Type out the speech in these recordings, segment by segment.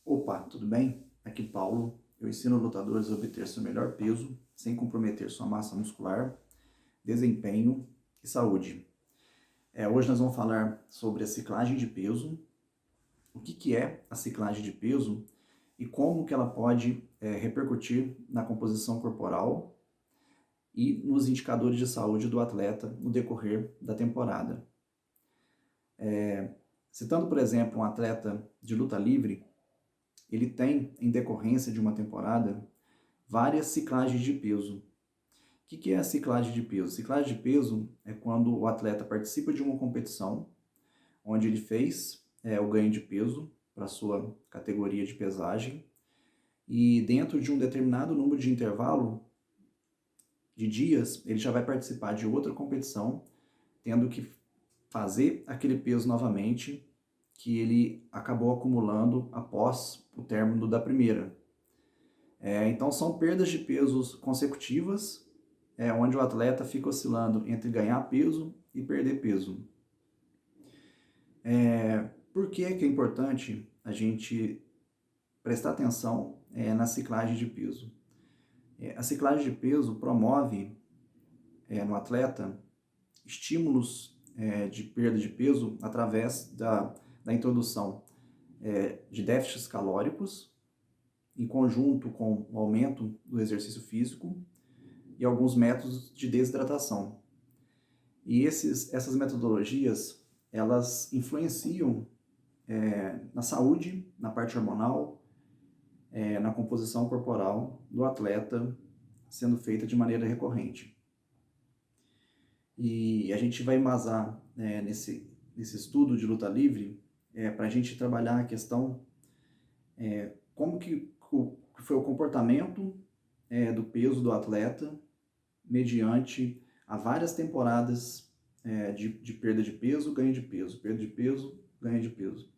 Opa, tudo bem? Aqui Paulo. Eu ensino lutadores a obter seu melhor peso sem comprometer sua massa muscular, desempenho e saúde. Hoje nós vamos falar sobre a ciclagem de peso, o que é a ciclagem de peso e como que ela pode repercutir na composição corporal e nos indicadores de saúde do atleta no decorrer da temporada. Citando, por exemplo, um atleta de luta livre, ele tem, em decorrência de uma temporada, várias ciclagens de peso. O que é a ciclagem de peso? Ciclagem de peso é quando o atleta participa de uma competição onde ele fez o ganho de peso para a sua categoria de pesagem e dentro de um determinado número de intervalo de dias, ele já vai participar de outra competição, tendo que fazer aquele peso novamente que ele acabou acumulando após o término da primeira. Então são perdas de pesos consecutivas, onde o atleta fica oscilando entre ganhar peso e perder peso. Por que é importante a gente prestar atenção na ciclagem de peso? A ciclagem de peso promove no atleta estímulos de perda de peso através da introdução de déficits calóricos, em conjunto com o aumento do exercício físico e alguns métodos de desidratação. E essas metodologias, elas influenciam na saúde, na parte hormonal, na composição corporal do atleta, sendo feita de maneira recorrente. E a gente vai embasar nesse estudo de luta livre para a gente trabalhar a questão como que foi o comportamento do peso do atleta mediante a várias temporadas de perda de peso, ganho de peso, perda de peso, ganho de peso.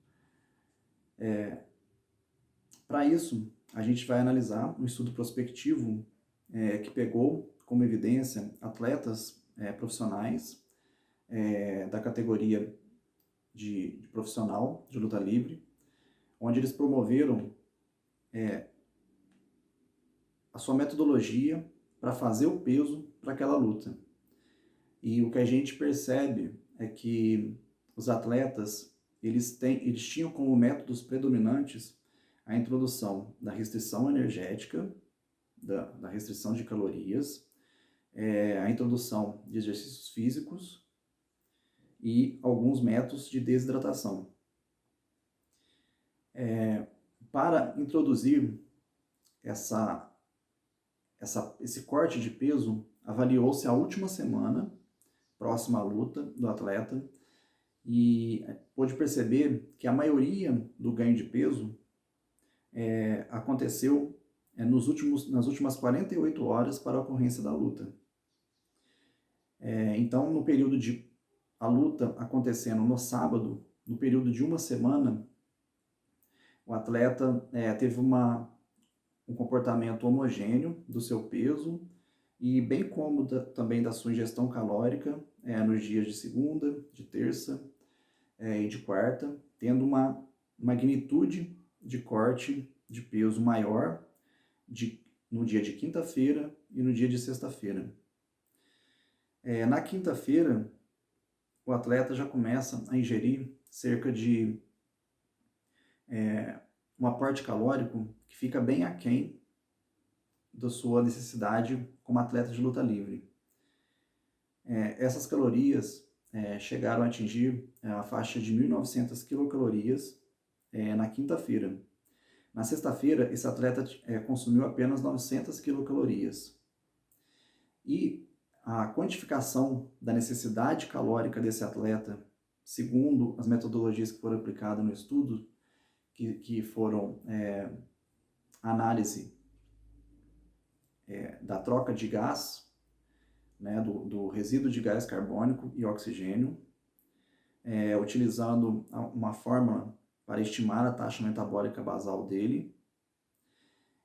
Para isso, a gente vai analisar um estudo prospectivo que pegou como evidência atletas profissionais da categoria de profissional de luta livre, onde eles promoveram a sua metodologia para fazer o peso para aquela luta. E o que a gente percebe é que os atletas eles tinham como métodos predominantes a introdução da restrição energética, da restrição de calorias, a introdução de exercícios físicos e alguns métodos de desidratação. Para introduzir esse corte de peso, avaliou-se a última semana próxima à luta do atleta e pôde perceber que a maioria do ganho de peso aconteceu nas últimas 48 horas para a ocorrência da luta. Então, no período de a luta acontecendo no sábado, no período de uma semana, o atleta teve um comportamento homogêneo do seu peso e bem como também da sua ingestão calórica nos dias de segunda, de terça e de quarta, tendo uma magnitude de corte de peso maior no dia de quinta-feira e no dia de sexta-feira. Na quinta-feira, o atleta já começa a ingerir cerca de um aporte calórico que fica bem aquém da sua necessidade como atleta de luta livre. Essas calorias chegaram a atingir a faixa de 1.900 quilocalorias na quinta-feira. Na sexta-feira, esse atleta consumiu apenas 900 quilocalorias. E a quantificação da necessidade calórica desse atleta, segundo as metodologias que foram aplicadas no estudo, que foram análise da troca de gás, né, do resíduo de gás carbônico e oxigênio, utilizando uma fórmula para estimar a taxa metabólica basal dele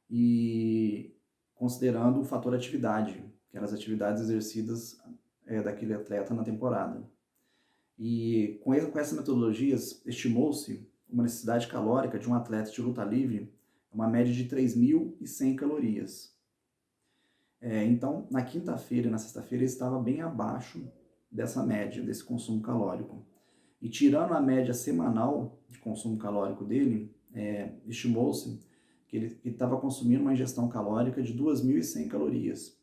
e considerando o fator atividade, que eram as atividades exercidas daquele atleta na temporada. E com essas metodologias, estimou-se uma necessidade calórica de um atleta de luta livre é uma média de 3.100 calorias. Então, na quinta-feira e na sexta-feira, ele estava bem abaixo dessa média, desse consumo calórico. E tirando a média semanal de consumo calórico dele, estimou-se que ele estava consumindo uma ingestão calórica de 2.100 calorias,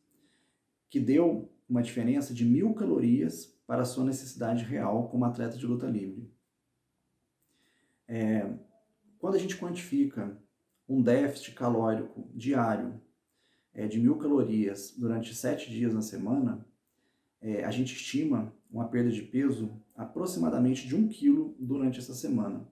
que deu uma diferença de 1.000 calorias para a sua necessidade real como atleta de luta livre. Quando a gente quantifica um déficit calórico diário de 1.000 calorias durante 7 dias na semana, a gente estima uma perda de peso aproximadamente de 1 kg durante essa semana.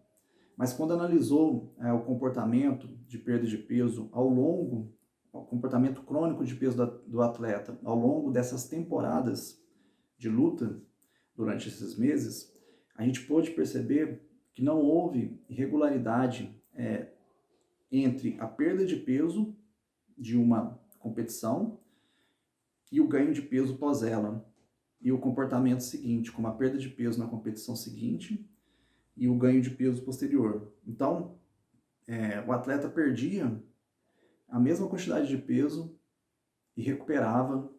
Mas quando analisou o comportamento de perda de peso o comportamento crônico de peso do atleta ao longo dessas temporadas de luta, durante esses meses, a gente pôde perceber que não houve irregularidade entre a perda de peso de uma competição e o ganho de peso pós ela, e o comportamento seguinte, como a perda de peso na competição seguinte e o ganho de peso posterior. Então, o atleta perdia a mesma quantidade de peso e recuperava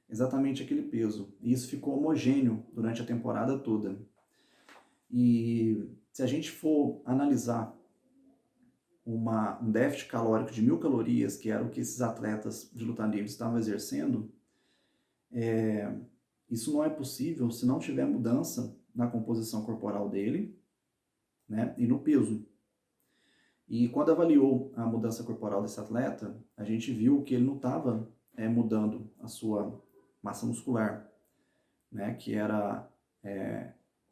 exatamente aquele peso. E isso ficou homogêneo durante a temporada toda. E se a gente for analisar um déficit calórico de 1.000 calorias, que era o que esses atletas de luta livre estavam exercendo, isso não é possível se não tiver mudança na composição corporal dele, né, e no peso. E quando avaliou a mudança corporal desse atleta, a gente viu que ele não estava mudando a sua massa muscular, né, que era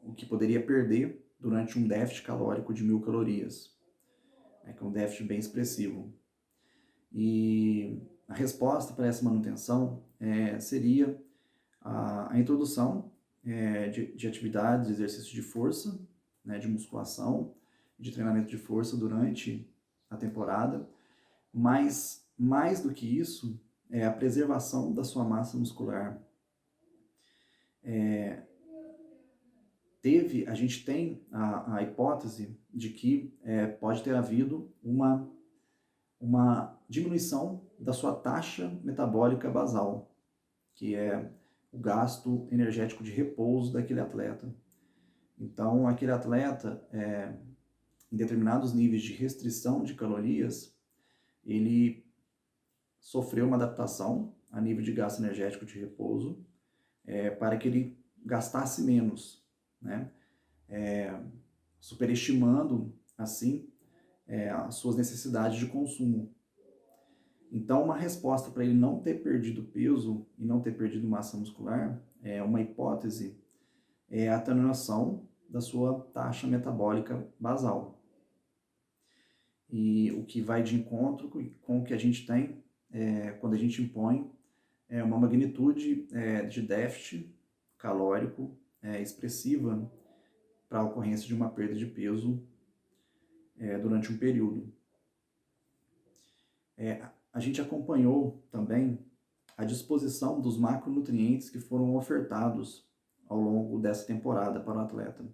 o que poderia perder durante um déficit calórico de 1.000 calorias, que é um déficit bem expressivo. E a resposta para essa manutenção seria a introdução de atividades, de exercício de força, né, de musculação, de treinamento de força durante a temporada, mas mais do que isso, a preservação da sua massa muscular. A gente tem a hipótese de que pode ter havido uma diminuição da sua taxa metabólica basal, que é o gasto energético de repouso daquele atleta. Então, aquele atleta, em determinados níveis de restrição de calorias, ele sofreu uma adaptação a nível de gasto energético de repouso para que ele gastasse menos, né? Superestimando, assim, as suas necessidades de consumo. Então, uma resposta para ele não ter perdido peso e não ter perdido massa muscular, uma hipótese, é a atenuação da sua taxa metabólica basal. E o que vai de encontro com o que a gente tem quando a gente impõe uma magnitude de déficit calórico expressiva para a ocorrência de uma perda de peso durante um período. A gente acompanhou também a disposição dos macronutrientes que foram ofertados ao longo dessa temporada para o atleta.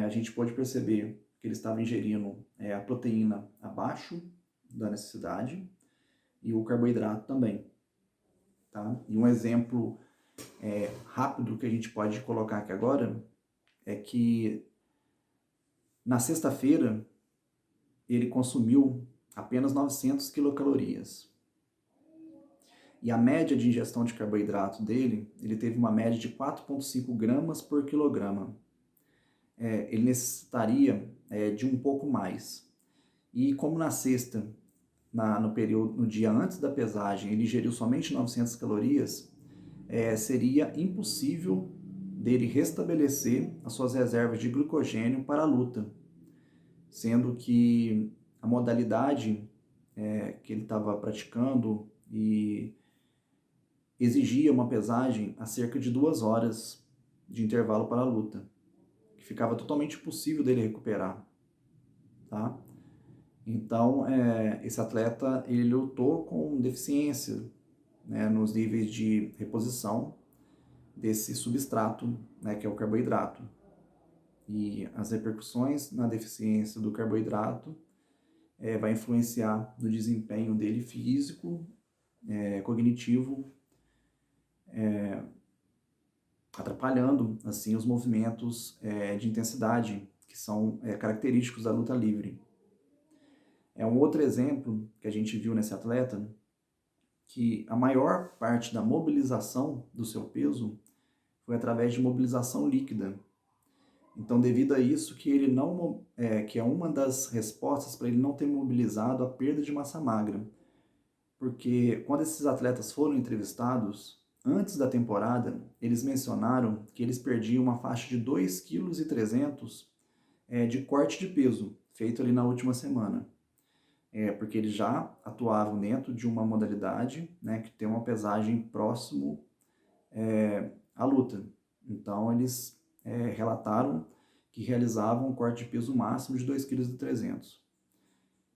A gente pode perceber que ele estava ingerindo a proteína abaixo da necessidade e o carboidrato também. Tá? E um exemplo rápido que a gente pode colocar aqui agora é que na sexta-feira ele consumiu apenas 900 quilocalorias. E a média de ingestão de carboidrato dele, ele teve uma média de 4,5 gramas por quilograma. Ele necessitaria de um pouco mais. E como na sexta, no dia antes da pesagem, ele ingeriu somente 900 calorias, seria impossível dele restabelecer as suas reservas de glicogênio para a luta, sendo que a modalidade que ele estava praticando e exigia uma pesagem a cerca de 2 horas de intervalo para a luta, que ficava totalmente impossível dele recuperar, tá? Então, esse atleta, ele lutou com deficiência, né, nos níveis de reposição desse substrato, né, que é o carboidrato. E as repercussões na deficiência do carboidrato vai influenciar no desempenho dele físico, cognitivo, atrapalhando assim os movimentos de intensidade que são característicos da luta livre. É um outro exemplo que a gente viu nesse atleta, que a maior parte da mobilização do seu peso foi através de mobilização líquida. Então, devido a isso, que ele não, que é uma das respostas para ele não ter mobilizado a perda de massa magra. Porque quando esses atletas foram entrevistados, antes da temporada, eles mencionaram que eles perdiam uma faixa de 2,3 kg de corte de peso, feito ali na última semana. Porque eles já atuavam dentro de uma modalidade, né, que tem uma pesagem próximo à luta. Então, eles relataram que realizavam um corte de peso máximo de 2,3 kg.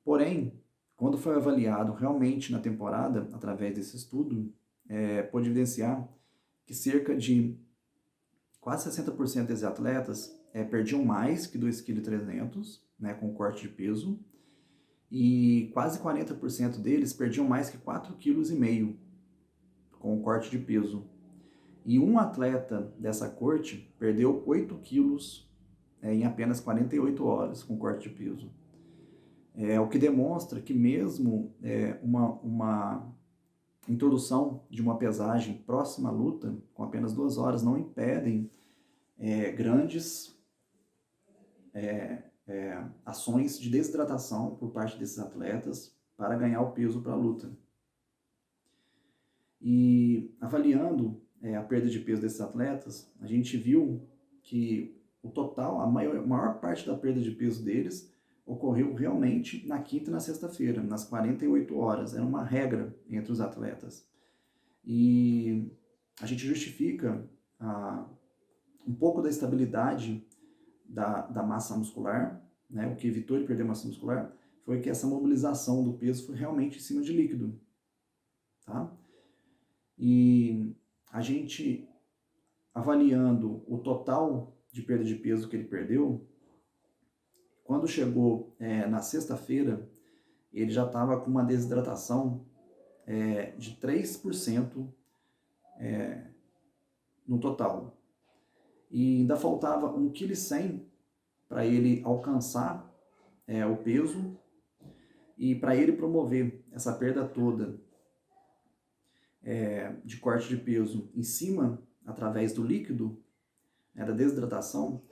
Porém, quando foi avaliado realmente na temporada, através desse estudo, pôde evidenciar que cerca de quase 60% desses atletas perdiam mais que 2,3 kg, né, com corte de peso, e quase 40% deles perdiam mais que 4,5 kg com o corte de peso. E um atleta dessa corte perdeu 8 quilos em apenas 48 horas com corte de peso. O que demonstra que mesmo uma introdução de uma pesagem próxima à luta, com apenas 2 horas, não impedem grandes ações de desidratação por parte desses atletas para ganhar o peso para a luta. E avaliando a perda de peso desses atletas, a gente viu que o total, a maior parte da perda de peso deles ocorreu realmente na quinta e na sexta-feira, nas 48 horas. Era uma regra entre os atletas. E a gente justifica um pouco da estabilidade da massa muscular, né? O que evitou ele perder massa muscular foi que essa mobilização do peso foi realmente em cima de líquido. Tá? E a gente, avaliando o total de perda de peso que ele perdeu, quando chegou na sexta-feira, ele já estava com uma desidratação de 3% no total. E ainda faltava 1,1 kg para ele alcançar o peso e para ele promover essa perda toda de corte de peso em cima, através do líquido, da desidratação,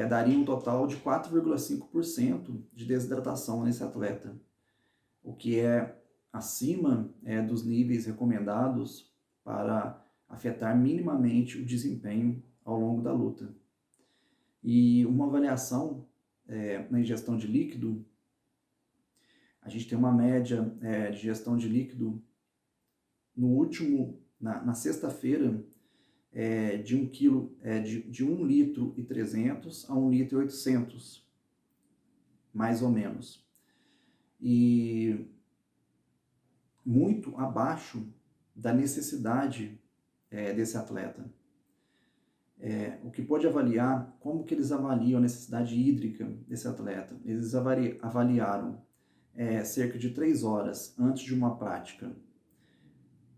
daria um total de 4,5% de desidratação nesse atleta, o que é acima dos níveis recomendados para afetar minimamente o desempenho ao longo da luta. E uma avaliação na ingestão de líquido, a gente tem uma média de ingestão de líquido na sexta-feira de 1 quilo, de 1 litro e 300 a 1 litro e 800, mais ou menos. E muito abaixo da necessidade desse atleta. O que pode avaliar, como que eles avaliam a necessidade hídrica desse atleta? Eles avaliaram cerca de 3 horas antes de uma prática,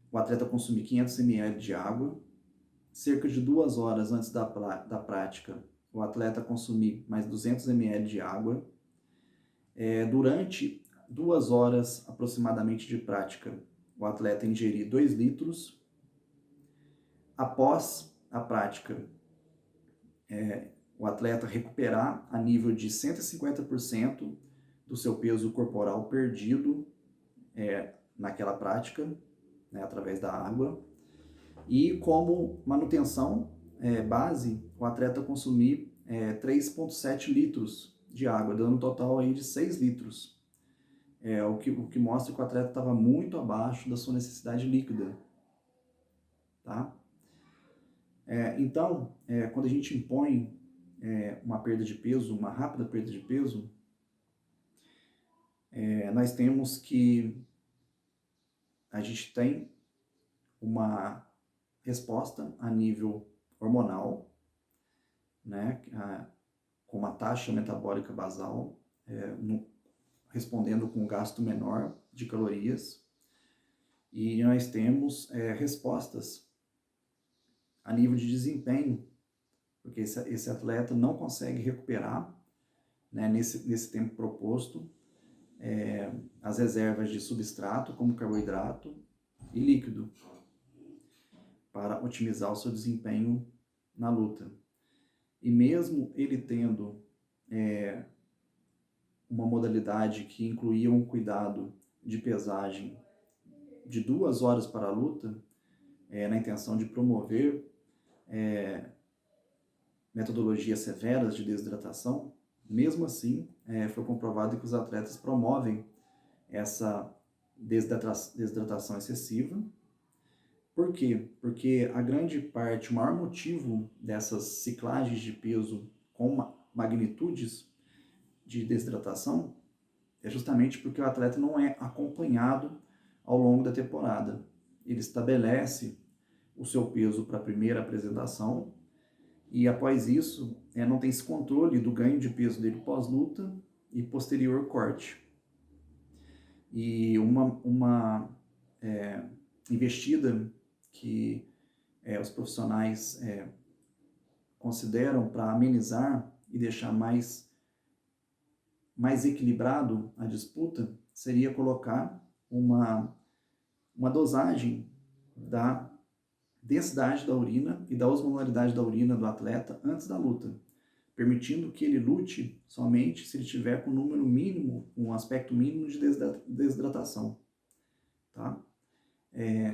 o atleta consumir 500 ml de água, cerca de 2 horas antes da prática, o atleta consumir mais 200 ml de água, durante 2 horas aproximadamente de prática, o atleta ingerir 2 litros, após a prática, o atleta recuperar a nível de 150% do seu peso corporal perdido naquela prática, né, através da água. E como manutenção base, o atleta consumir 3,7 litros de água, dando um total aí de 6 litros. O que mostra que o atleta estava muito abaixo da sua necessidade líquida. Tá? Então, quando a gente impõe uma perda de peso, uma rápida perda de peso, nós temos que a gente tem uma resposta a nível hormonal, né? com uma taxa metabólica basal, respondendo com um gasto menor de calorias, e nós temos respostas a nível de desempenho, porque esse atleta não consegue recuperar, né, nesse tempo proposto, as reservas de substrato, como carboidrato e líquido, para otimizar o seu desempenho na luta. E mesmo ele tendo uma modalidade que incluía um cuidado de pesagem de 2 horas para a luta, na intenção de promover metodologias severas de desidratação, mesmo assim foi comprovado que os atletas promovem essa desidratação excessiva. Por quê? Porque a grande parte, o maior motivo dessas ciclagens de peso com magnitudes de desidratação é justamente porque o atleta não é acompanhado ao longo da temporada. Ele estabelece o seu peso para a primeira apresentação e após isso não tem esse controle do ganho de peso dele pós-luta e posterior corte. E uma investida que os profissionais consideram para amenizar e deixar mais equilibrado a disputa seria colocar uma dosagem da densidade da urina e da osmolaridade da urina do atleta antes da luta, permitindo que ele lute somente se ele tiver com um número mínimo, um aspecto mínimo de desidratação, tá?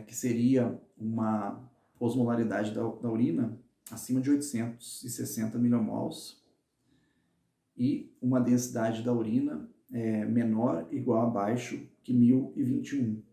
Que seria uma osmolaridade da urina acima de 860 milimols e uma densidade da urina menor igual a abaixo que 1021.